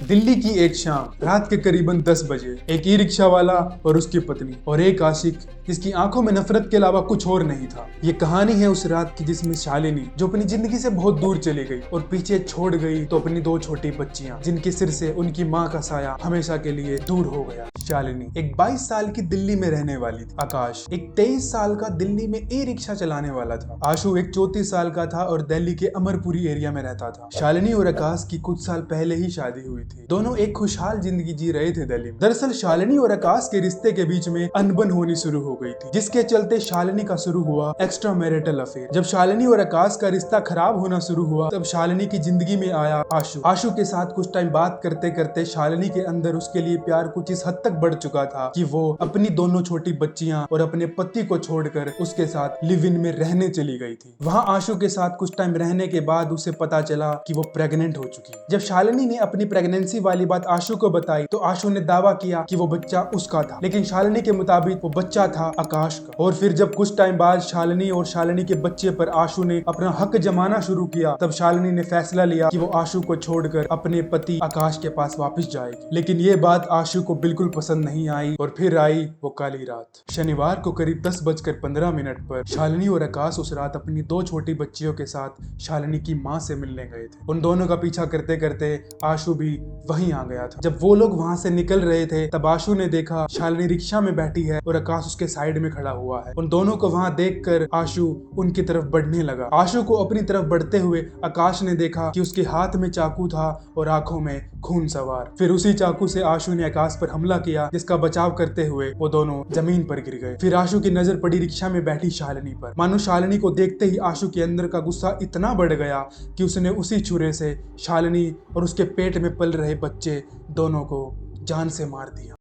दिल्ली की एक शाम रात के करीबन 10 बजे एक ई रिक्शा वाला और उसकी पत्नी और एक आशिक जिसकी आंखों में नफरत के अलावा कुछ और नहीं था। ये कहानी है उस रात की जिसमें शालिनी जो अपनी जिंदगी से बहुत दूर चली गई और पीछे छोड़ गई तो अपनी दो छोटी बच्चियां जिनके सिर से उनकी माँ का साया हमेशा के लिए दूर हो गया। शालिनी एक 22 साल की दिल्ली में रहने वाली थी। आकाश एक 23 साल का दिल्ली में ई रिक्शा चलाने वाला था। आशु एक 34 साल का था और दिल्ली के अमरपुरी एरिया में रहता था। शालिनी और आकाश की कुछ साल पहले ही शादी हुई थी। दोनों एक खुशहाल जिंदगी जी रहे थे दिल्ली में। दरअसल शालिनी और आकाश के रिश्ते के बीच में अनबन होनी शुरू हो गई थी, जिसके चलते शालिनी का शुरू हुआ एक्स्ट्रा मैरिटल अफेयर। जब शालिनी और आकाश का रिश्ता खराब होना शुरू हुआ तब शालिनी की जिंदगी में आया आशु। आशु के साथ कुछ टाइम बात करते करते शालिनी के अंदर उसके लिए प्यार कुछ इस हद तक बढ़ चुका था कि वो अपनी दोनों छोटी बच्चियां और अपने पति को छोड़कर उसके साथ लिव इन में रहने चली गई थी। वहां आशु के साथ कुछ टाइम रहने के बाद उसे पता चला कि वो प्रेग्नेंट हो चुकी है। जब शालिनी ने अपनी प्रेगनेंसी वाली बात आशु को बताई तो आशु ने दावा किया कि वो बच्चा उसका था, लेकिन शालिनी के मुताबिक वो बच्चा था आकाश का। और फिर जब कुछ टाइम बाद शालिनी और शालिनी के बच्चे पर आशु ने अपना हक जमाना शुरू किया तब शालिनी ने फैसला लिया कि वो आशु को छोड़कर अपने पति आकाश के पास वापस जाएगी। लेकिन ये बात आशु को बिल्कुल पसंद नहीं आई और फिर आई वो काली रात। शनिवार को करीब 10:15 पर शालिनी और आकाश उस रात अपनी दो छोटी बच्चियों के साथ शालिनी की माँ से मिलने गए थे। उन दोनों का पीछा करते करते आशु भी वहीं आ गया था। जब वो लोग वहां से निकल रहे थे तब आशु ने देखा शालिनी रिक्शा में बैठी है और आकाश उसके साइड में खड़ा हुआ है। उन दोनों को वहां देखकर आशु उनकी तरफ बढ़ने लगा। आशु को अपनी तरफ बढ़ते हुए आकाश ने देखा कि उसके हाथ में चाकू था और आंखों में खून सवार। फिर उसी चाकू से आशु ने आकाश पर हमला किया, जिसका बचाव करते हुए वो दोनों जमीन पर गिर गए। फिर आशु की नजर पड़ी रिक्शा में बैठी शालिनी पर। मानो शालिनी को देखते ही आशु के अंदर का गुस्सा इतना बढ़ गया कि उसने उसी छुरे से शालिनी और उसके पेट में पल रहे बच्चे दोनों को जान से मार दिया।